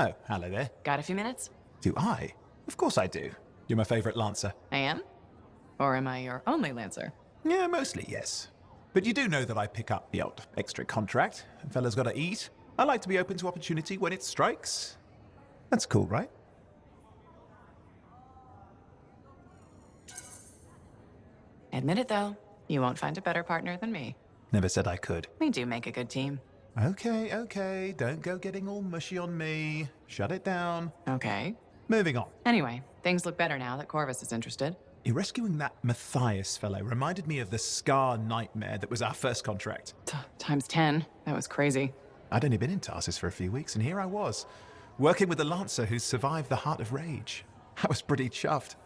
Oh, hello there. Got a few minutes? Do I? Of course I do. You're my favorite Lancer. I am? Or am I your only Lancer? Yeah, mostly, yes. But you do know that I pick up the odd extra contract. A fella's gotta eat. I like to be open to opportunity when it strikes. That's cool, right? Admit it, though. You won't find a better partner than me. Never said I could. We do make a good team. Okay. Don't go getting all mushy on me. Shut it down. Okay. Moving on. Anyway, things look better now that Corvus is interested. You rescuing that Matthias fellow reminded me of the Scar nightmare that was our first contract. Times 10. That was crazy. I'd only been in Tarsus for a few weeks, and here I was, working with a Lancer who's survived the Heart of Rage. I was pretty chuffed.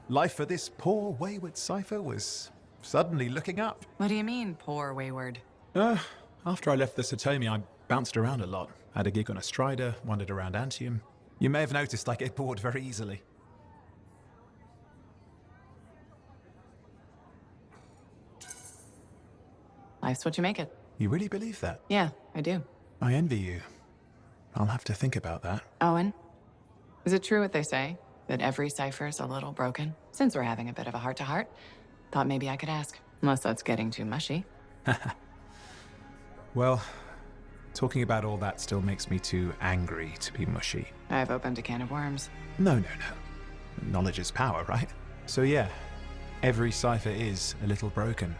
Life for this poor, wayward cipher was suddenly looking up. What do you mean, poor wayward? After I left the Satomi, I bounced around a lot. Had a gig on a Strider, wandered around Anthem. You may have noticed I get bored very easily. Life's what you make it. You really believe that? Yeah, I do. I envy you. I'll have to think about that. Owen, is it true what they say? That every cipher's a little broken? Since we're having a bit of a heart-to-heart, thought maybe I could ask. Unless that's getting too mushy. Well, talking about all that still makes me too angry to be mushy. I've opened a can of worms. No. Knowledge is power, right? So yeah, every cipher is a little broken.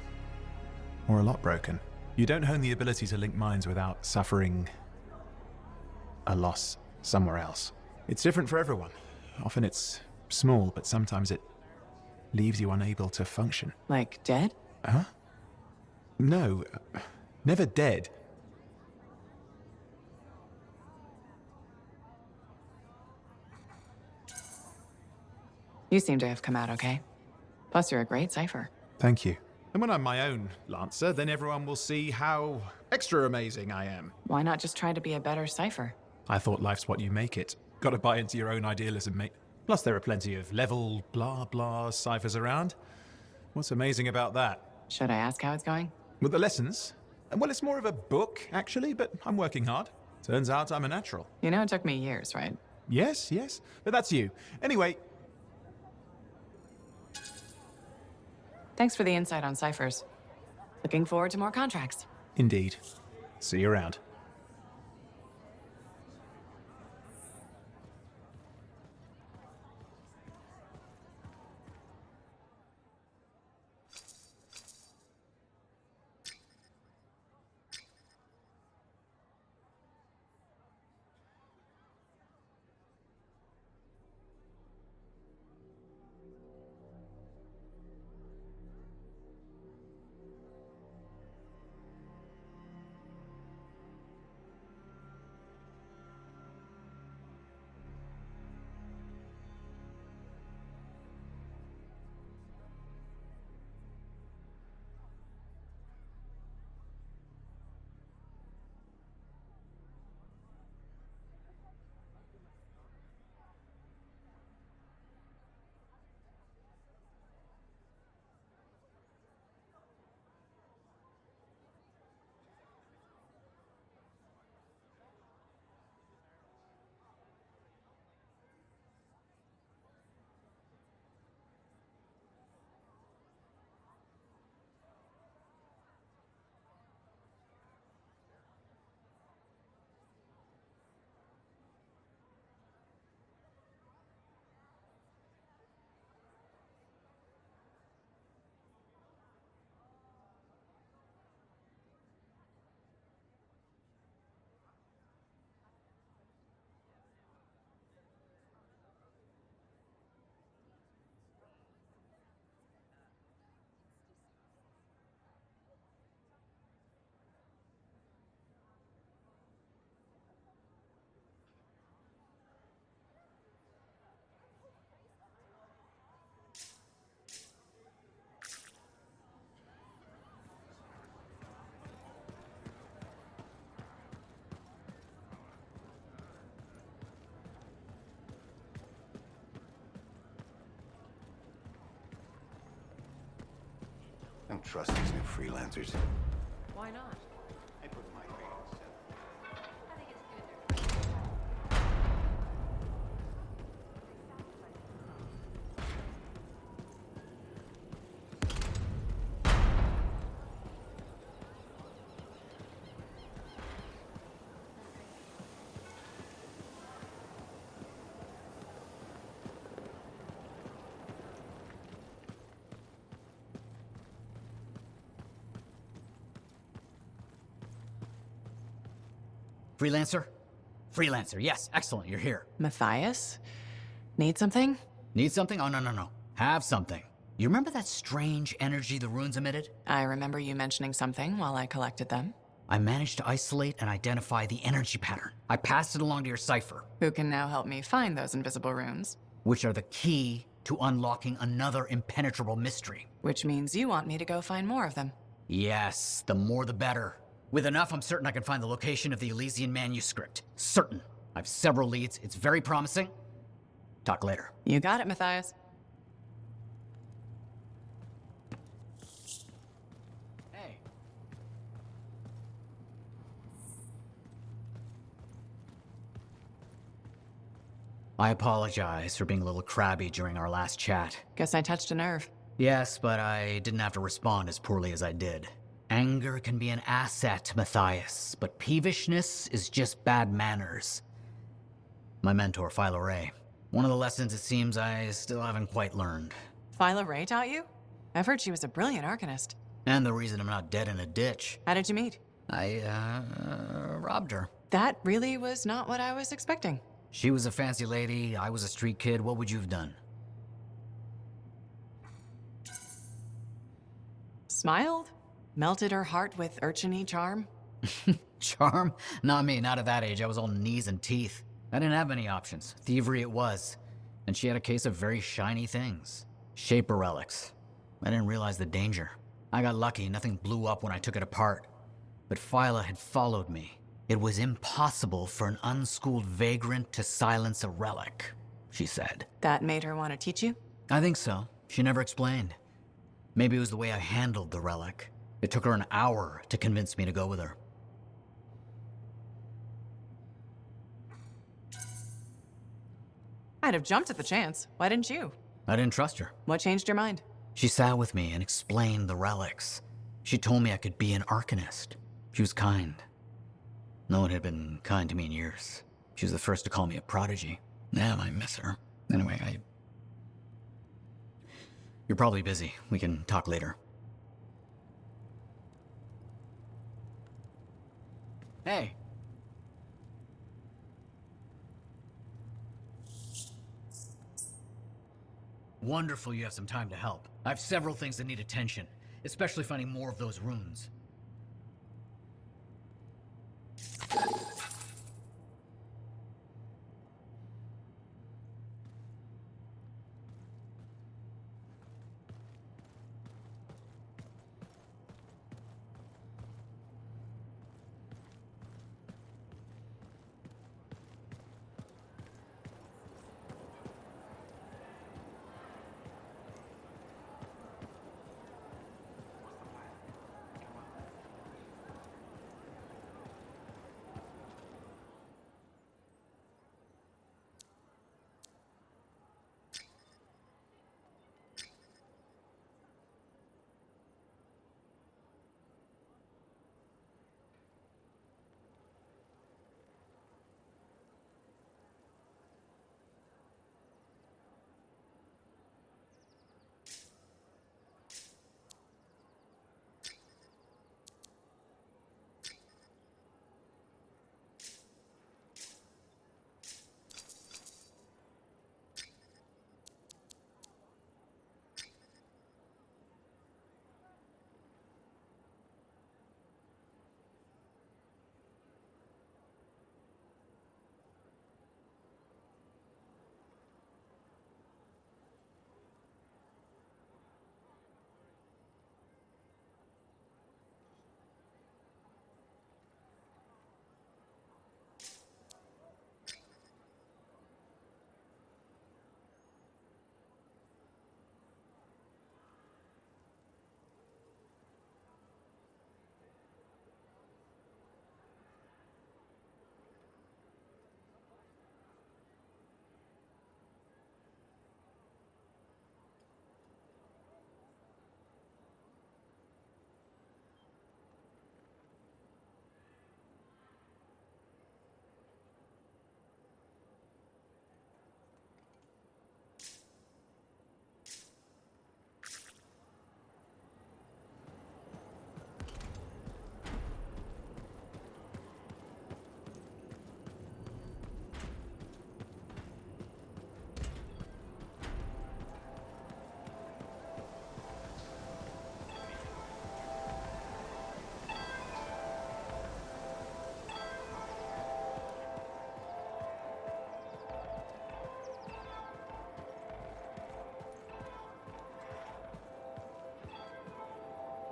Or a lot broken. You don't hone the ability to link minds without suffering a loss somewhere else. It's different for everyone. Often it's small, but sometimes it leaves you unable to function. Like dead? Huh? No, never dead. You seem to have come out okay. Plus, you're a great cipher. Thank you. And when I'm my own Lancer, then everyone will see how extra amazing I am. Why not just try to be a better cipher? I thought life's what you make it. Gotta buy into your own idealism, mate. Plus, there are plenty of level blah blah ciphers around. What's amazing about that? Should I ask how it's going? With the lessons? Well, it's more of a book, actually, but I'm working hard. Turns out I'm a natural. You know it took me years, right? Yes, but that's you. Anyway. Thanks for the insight on ciphers. Looking forward to more contracts. Indeed. See you around. Don't trust these new freelancers. Why not? I put my Freelancer? Freelancer, yes, excellent, you're here. Matthias? Need something? Need something? Oh, no. Have something. You remember that strange energy the runes emitted? I remember you mentioning something while I collected them. I managed to isolate and identify the energy pattern. I passed it along to your cipher, Who can now help me find those invisible runes? which are the key to unlocking another impenetrable mystery. Which means you want me to go find more of them. Yes, the more the better. With enough, I'm certain I can find the location of the Elysian manuscript. Certain. I've several leads. It's very promising. Talk later. You got it, Matthias. Hey. I apologize for being a little crabby during our last chat. Guess I touched a nerve. Yes, but I didn't have to respond as poorly as I did. Anger can be an asset, Matthias, but peevishness is just bad manners. My mentor, Philo Ray. One of the lessons it seems I still haven't quite learned. Phyla Ray taught you? I've heard she was a brilliant Arcanist. And the reason I'm not dead in a ditch. How did you meet? I, robbed her. That really was not what I was expecting. She was a fancy lady, I was a street kid. What would you have done? Smiled? Melted her heart with urchin-y charm? Charm? Not me, not at that age. I was all knees and teeth. I didn't have many options. Thievery it was. And she had a case of very shiny things. Shaper relics. I didn't realize the danger. I got lucky, nothing blew up when I took it apart. But Phyla had followed me. It was impossible for an unschooled vagrant to silence a relic, she said. That made her want to teach you? I think so. She never explained. Maybe it was the way I handled the relic. It took her an hour to convince me to go with her. I'd have jumped at the chance. Why didn't you? I didn't trust her. What changed your mind? She sat with me and explained the relics. She told me I could be an Arcanist. She was kind. No one had been kind to me in years. She was the first to call me a prodigy. Damn, I miss her. Anyway, You're probably busy. We can talk later. Hey. Wonderful you have some time to help. I have several things that need attention, especially finding more of those runes.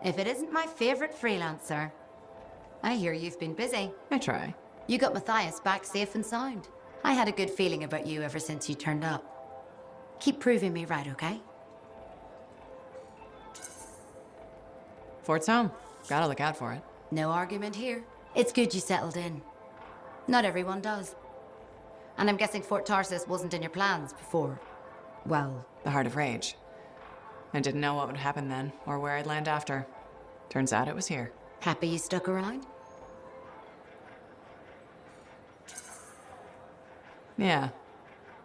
If it isn't my favorite freelancer. I hear you've been busy. I try. You got Matthias back safe and sound. I had a good feeling about you ever since you turned up. Keep proving me right, okay? Fort's home. Gotta look out for it. No argument here. It's good you settled in. Not everyone does. And I'm guessing Fort Tarsis wasn't in your plans before, well... The Heart of Rage. I didn't know what would happen then, or where I'd land after. Turns out it was here. Happy you stuck around? Yeah.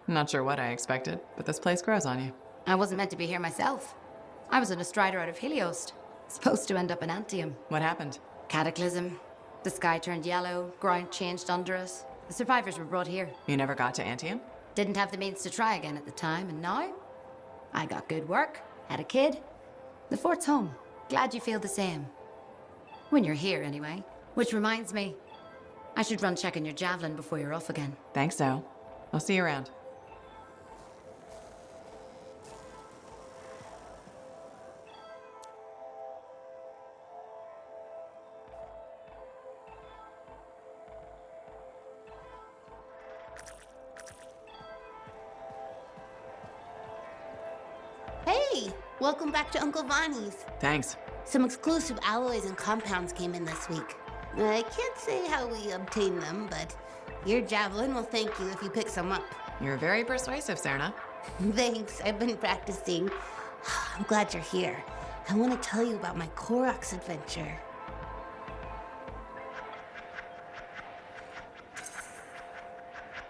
Not sure what I expected, but this place grows on you. I wasn't meant to be here myself. I was on a strider out of Helios. Supposed to end up in Anthem. What happened? Cataclysm. The sky turned yellow, ground changed under us. The survivors were brought here. You never got to Anthem? Didn't have the means to try again at the time, and now? I got good work, had a kid. The fort's home. Glad you feel the same. When you're here, anyway. Which reminds me, I should run checking your javelin before you're off again. Thanks, though. I'll see you around. Hey, welcome back to Uncle Vonnie's. Thanks. Some exclusive alloys and compounds came in this week. I can't say how we obtained them, but your javelin will thank you if you pick some up. You're very persuasive, Serna. Thanks, I've been practicing. I'm glad you're here. I want to tell you about my Koroks adventure.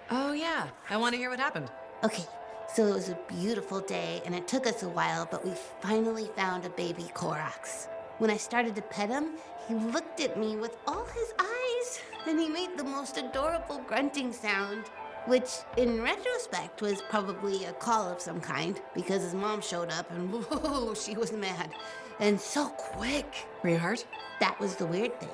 Oh, yeah. I want to hear what happened. Okay, so it was a beautiful day, and it took us a while, but we finally found a baby Koroks. When I started to pet him, he looked at me with all his eyes, and he made the most adorable grunting sound, which, in retrospect, was probably a call of some kind, because his mom showed up, and whoa, she was mad. And so quick. Were you hurt? That was the weird thing.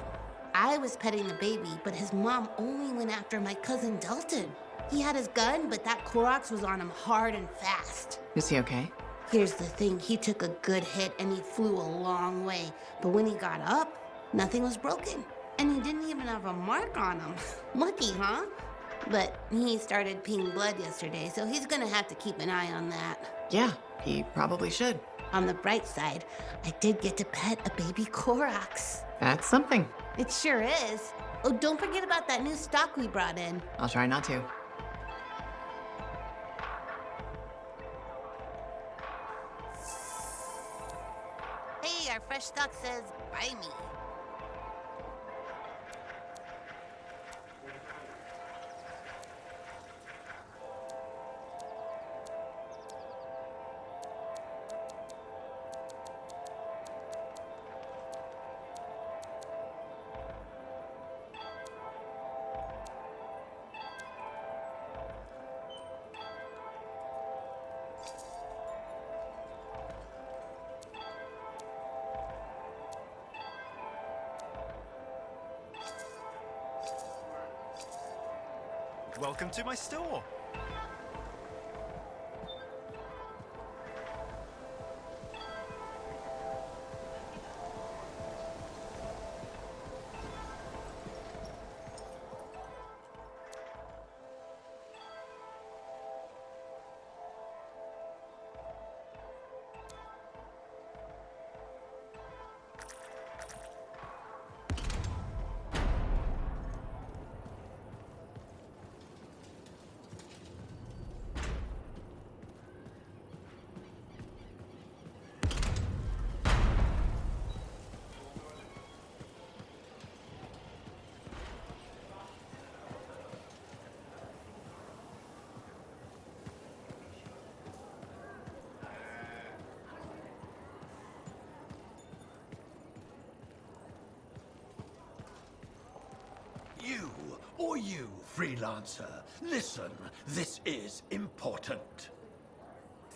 I was petting the baby, but his mom only went after my cousin Dalton. He had his gun, but that Koroks was on him hard and fast. Is he okay? Here's the thing, he took a good hit and he flew a long way. But when he got up, nothing was broken. And he didn't even have a mark on him. Lucky, huh? But he started peeing blood yesterday, so he's gonna have to keep an eye on that. Yeah, he probably should. On the bright side, I did get to pet a baby Koroks. That's something. It sure is. Oh, don't forget about that new stock we brought in. I'll try not to. Hey, our fresh stock says, buy me. Welcome to my store. You, freelancer, listen, this is important.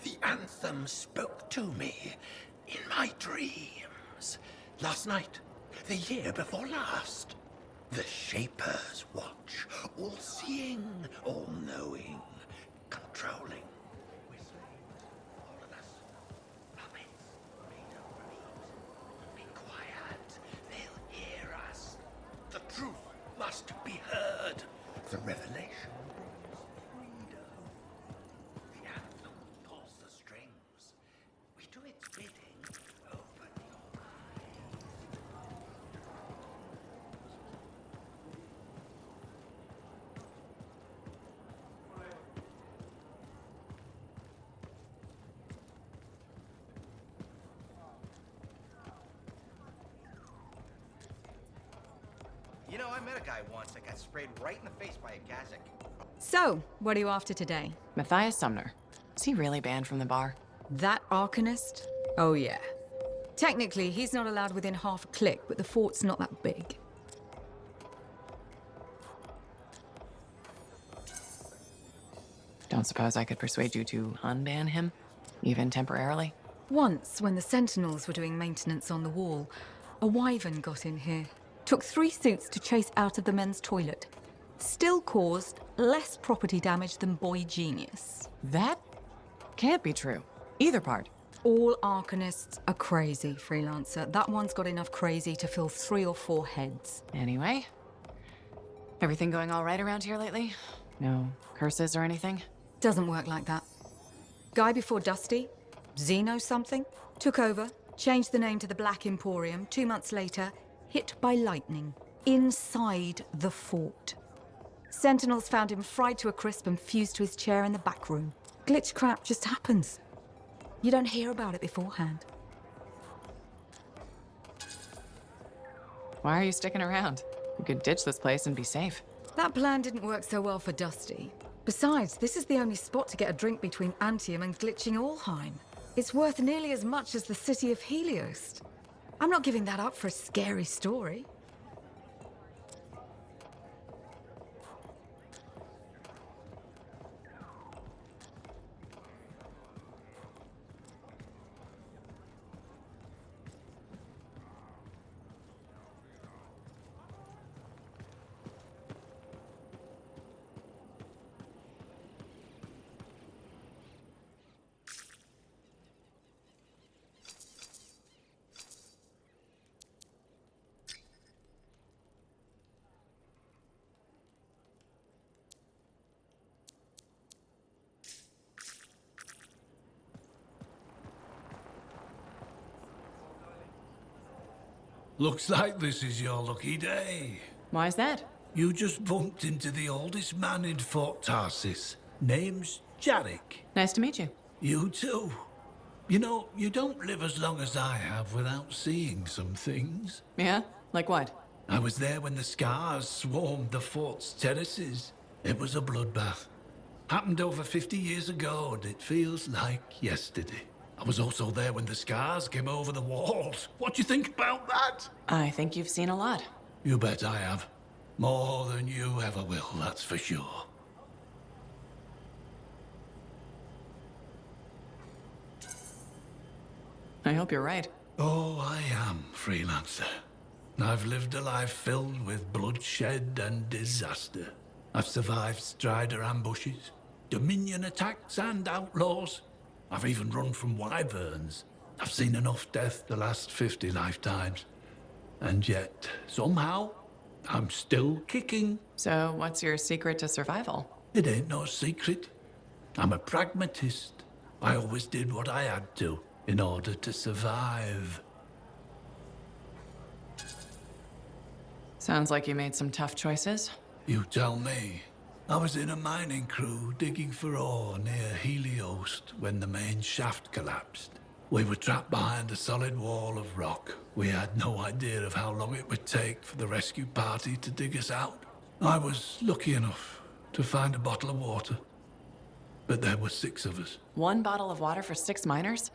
The Anthem spoke to me in my dreams. Last night, the year before last. The Shaper's watch, all-seeing, all-knowing, controlling, whistling, all of us. Puppets, made of reeds. Be quiet. voice to be heard. The revelation brings freedom. The anthem pulls the strings. We do its bidding. Open your eyes. You know, I met a guy once that got sprayed right in the face by a Kazakh. So, what are you after today? Matthias Sumner. Is he really banned from the bar? That Arcanist? Oh yeah. Technically, he's not allowed within half a click, but the fort's not that big. Don't suppose I could persuade you to unban him? Even temporarily? Once, when the Sentinels were doing maintenance on the wall, a wyvern got in here. Took 3 suits to chase out of the men's toilet. Still caused less property damage than Boy Genius. That can't be true. Either part. All Arcanists are crazy, Freelancer. That one's got enough crazy to fill 3 or 4 heads. Anyway, everything going all right around here lately? No curses or anything? Doesn't work like that. Guy before Dusty, Xeno something, took over, changed the name to the Black Emporium. 2 months later, hit by lightning inside the fort. Sentinels found him fried to a crisp and fused to his chair in the back room. Glitch crap just happens. You don't hear about it beforehand. Why are you sticking around? You could ditch this place and be safe. That plan didn't work so well for Dusty. Besides, this is the only spot to get a drink between Anthem and glitching Allheim. It's worth nearly as much as the city of Helios. I'm not giving that up for a scary story. Looks like this is your lucky day. Why's that? You just bumped into the oldest man in Fort Tarsis. Name's Jarek. Nice to meet you. You too. You know, you don't live as long as I have without seeing some things. Yeah? Like what? I was there when the scars swarmed the fort's terraces. It was a bloodbath. Happened over 50 years ago, and it feels like yesterday. I was also there when the scars came over the walls. What do you think about that? I think you've seen a lot. You bet I have. More than you ever will, that's for sure. I hope you're right. Oh, I am, Freelancer. I've lived a life filled with bloodshed and disaster. I've survived Strider ambushes, Dominion attacks and outlaws. I've even run from wyverns. I've seen enough death to last 50 lifetimes. And yet, somehow, I'm still kicking. So, what's your secret to survival? It ain't no secret. I'm a pragmatist. I always did what I had to in order to survive. Sounds like you made some tough choices. You tell me. I was in a mining crew digging for ore near Helios when the main shaft collapsed. We were trapped behind a solid wall of rock. We had no idea of how long it would take for the rescue party to dig us out. I was lucky enough to find a bottle of water. But there were 6 of us. 1 bottle of water for 6 miners?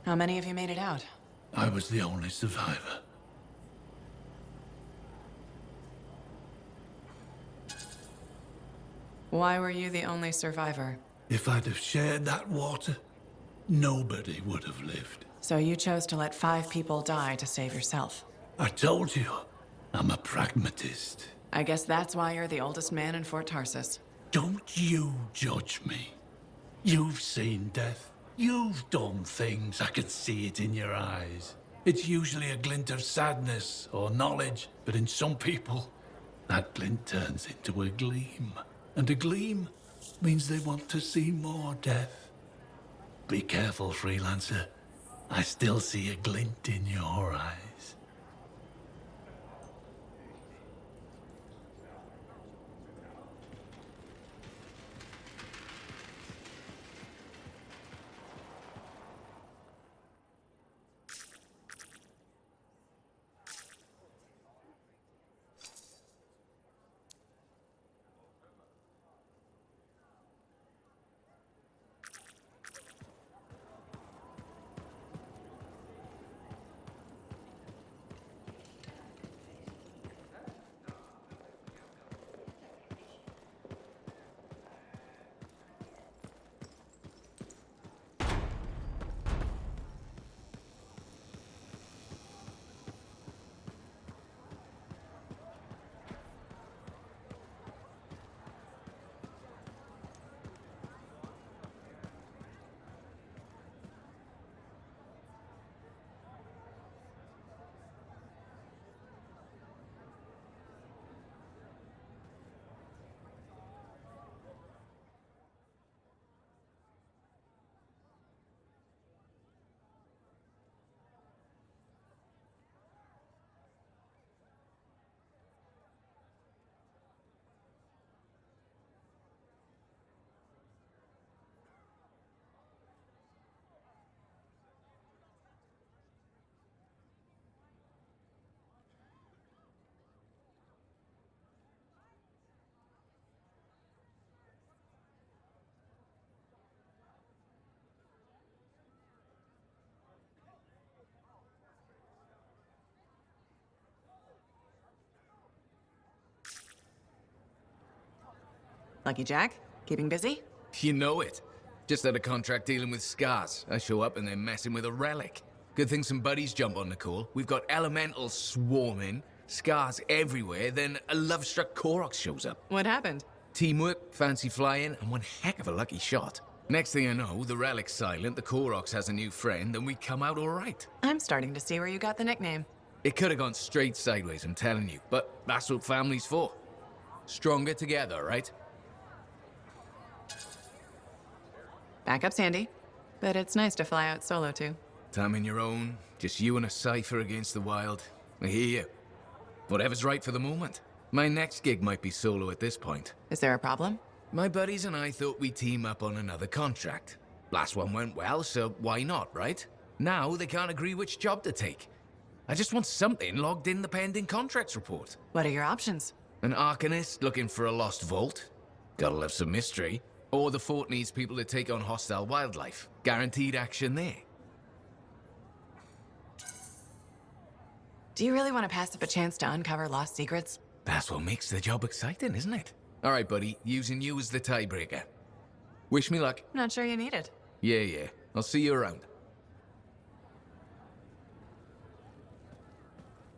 How many of you made it out? I was the only survivor. Why were you the only survivor? If I'd have shared that water, nobody would have lived. So you chose to let 5 people die to save yourself. I told you, I'm a pragmatist. I guess that's why you're the oldest man in Fort Tarsis. Don't you judge me. You've seen death. You've done things. I can see it in your eyes. It's usually a glint of sadness or knowledge, but in some people, That glint turns into a gleam, and a gleam means they want to see more death. Be careful, freelancer. I still see a glint in your eyes. Lucky Jack? Keeping busy? You know it. Just had a contract dealing with scars. I show up and they're messing with a relic. Good thing some buddies jump on the call. We've got elementals swarming, scars everywhere, then a love-struck Koroks shows up. What happened? Teamwork, fancy flying, and one heck of a lucky shot. Next thing I know, the relic's silent, the Koroks has a new friend, and we come out all right. I'm starting to see where you got the nickname. It could have gone straight sideways, I'm telling you, but that's what family's for. Stronger together, right? Backup's handy, but it's nice to fly out solo too. Time in your own, just you and a cipher against the wild. I hear you. Whatever's right for the moment. My next gig might be solo at this point. Is there a problem? My buddies and I thought we'd team up on another contract. Last one went well, so why not, right? Now they can't agree which job to take. I just want something logged in the pending contracts report. What are your options? An Arcanist looking for a lost vault. Gotta love some mystery. Or the fort needs people to take on hostile wildlife. Guaranteed action there. Do you really want to pass up a chance to uncover lost secrets? That's what makes the job exciting, isn't it? All right, buddy. Using you as the tiebreaker. Wish me luck. Not sure you need it. Yeah. I'll see you around.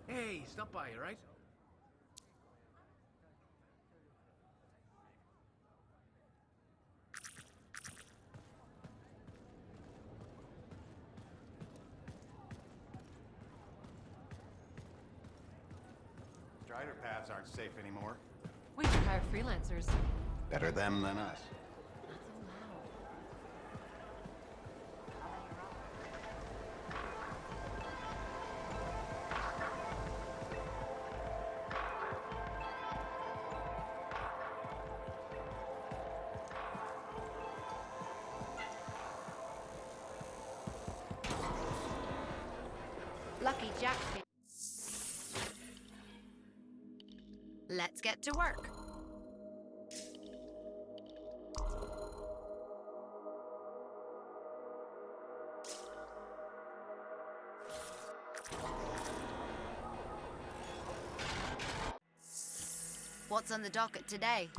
Hey, stop by, all right? Strider paths aren't safe anymore. We should hire freelancers. Better them than us. Lucky Jack. Let's get to work. What's on the docket today?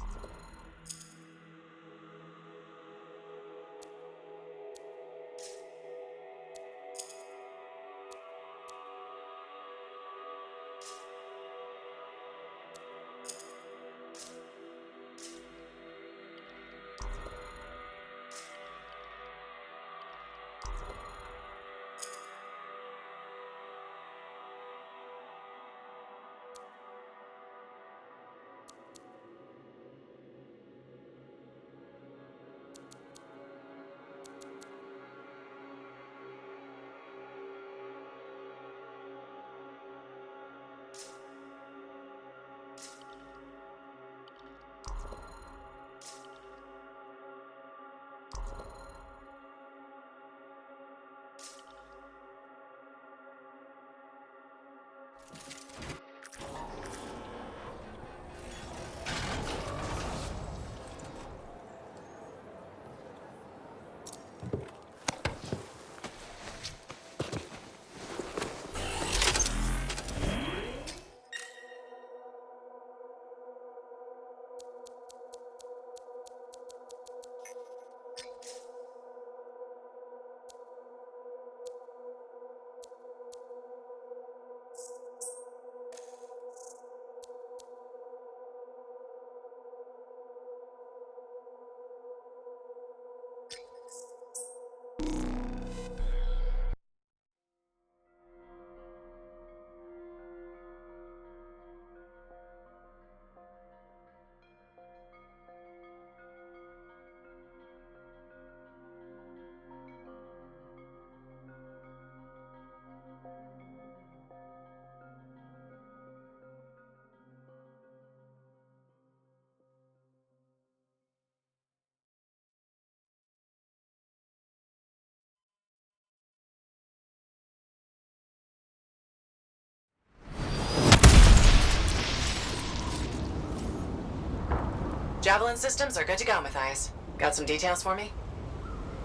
Javelin systems are good to go, Matthias. Got some details for me?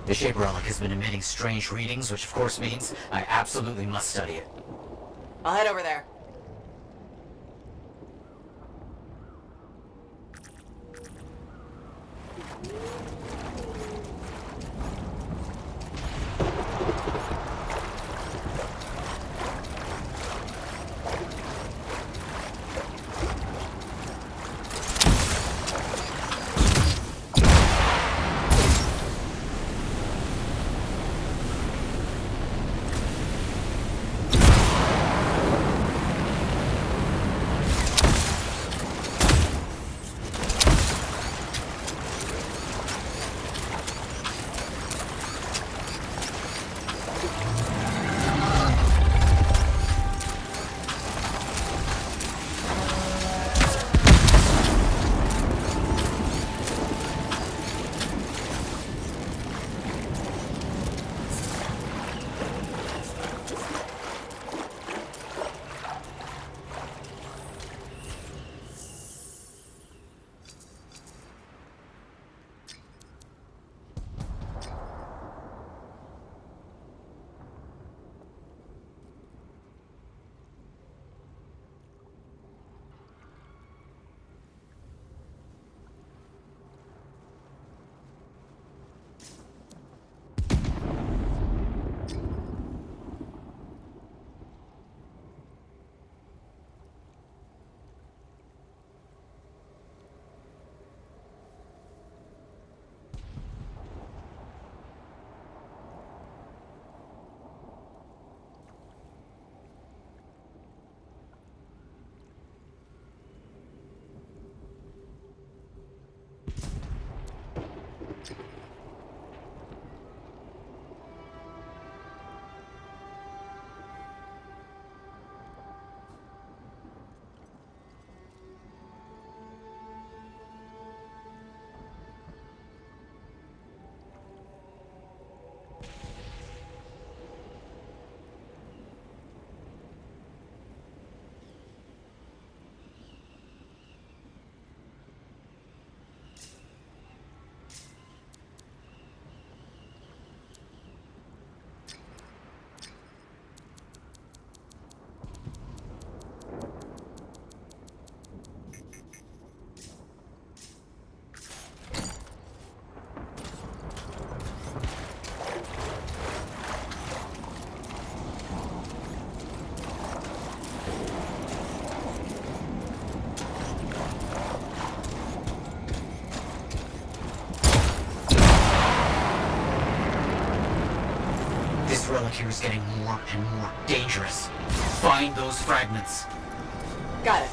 The shape relic has been emitting strange readings, which of course means I absolutely must study it. I'll head over there. This relic here is getting more and more dangerous. Find those fragments. Got it.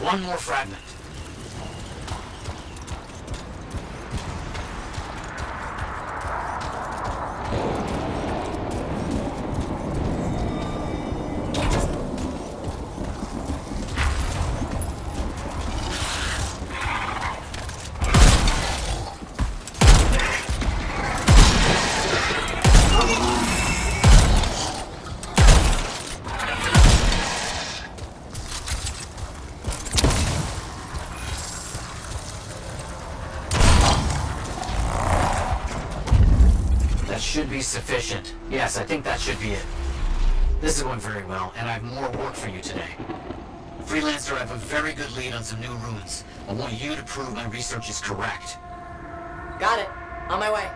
One more fragment. Should be sufficient. Yes, I think that should be it. This is going very well, and I have more work for you today. Freelancer, I have a very good lead on some new runes. I want you to prove my research is correct. Got it. On my way.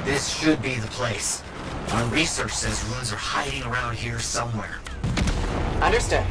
This should be the place. My research says runes are hiding around here somewhere. Understood.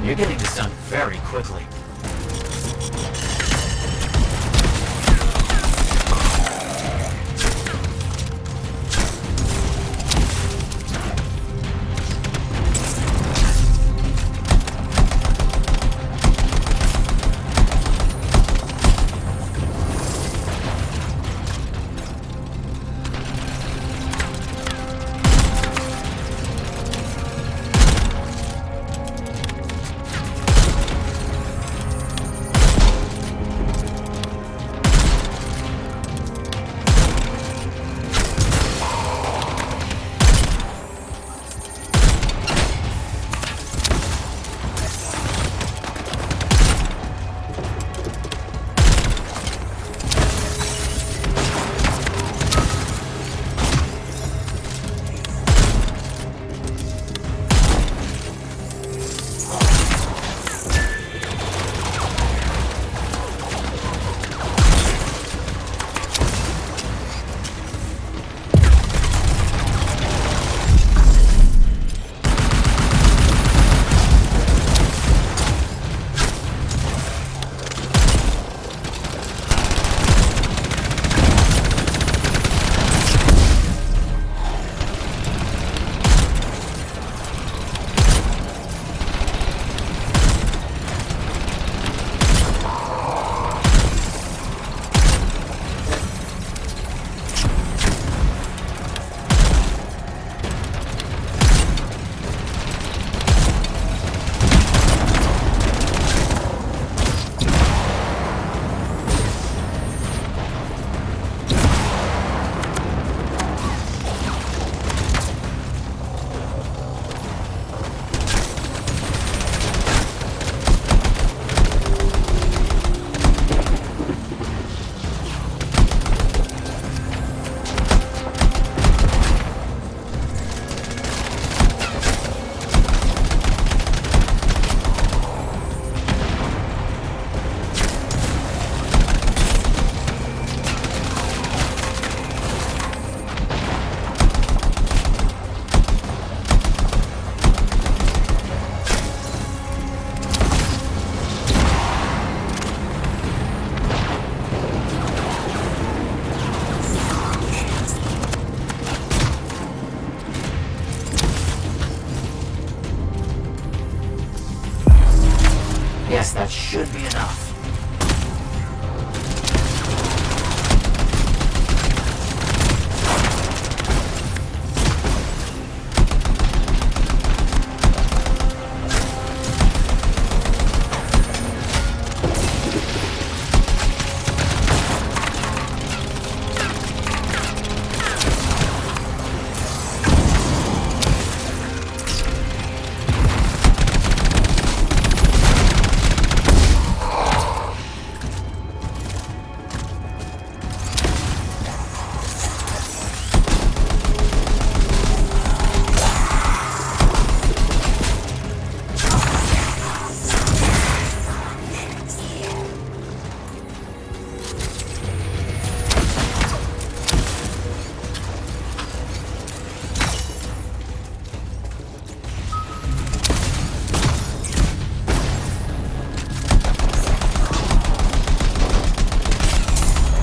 You're getting this done very quickly.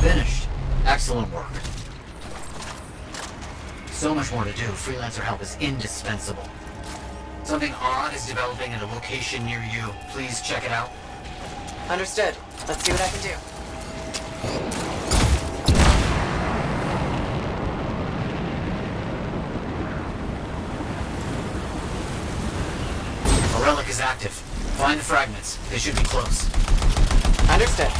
Finished. Excellent work. So much more to do. Freelancer help is indispensable. Something odd is developing at a location near you. Please check it out. Understood. Let's see what I can do. A relic is active. Find the fragments. They should be close. Understood.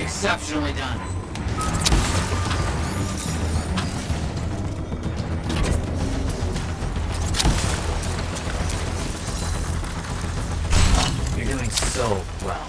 Exceptionally done. You're doing so well.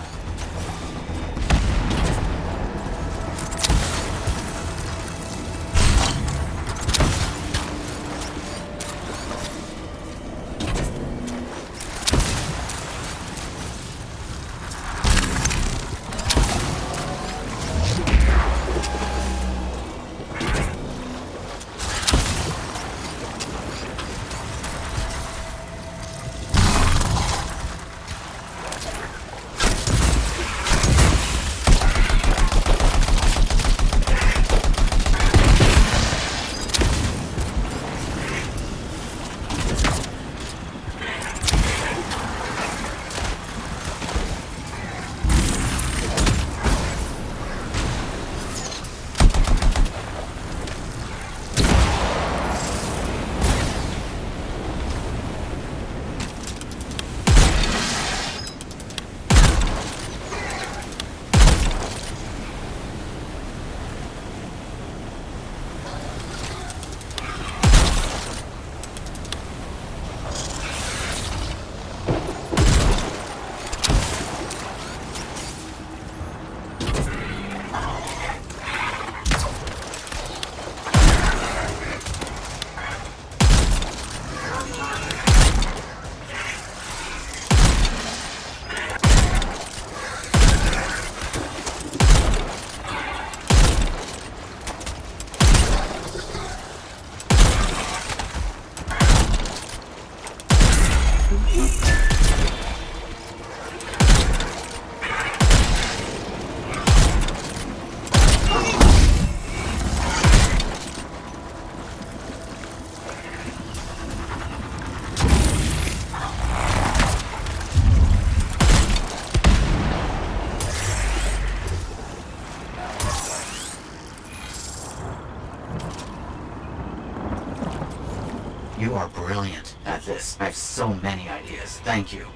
You are brilliant at this. I have so many ideas. Thank you.